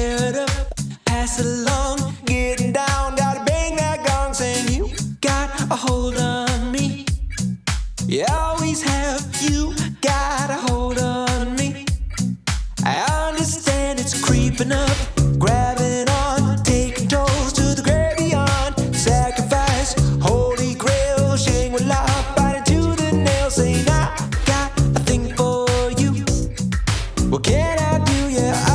Stir it up, pass it along, getting down, gotta bang that gong, saying you got a hold on me. You always have, you got a hold on me. I understand it's creeping up, grabbing on, taking toes to the grave beyond. Sacrifice, holy grail, Shangri-La, biting to the nail, saying I got a thing for you. What can I do? Yeah,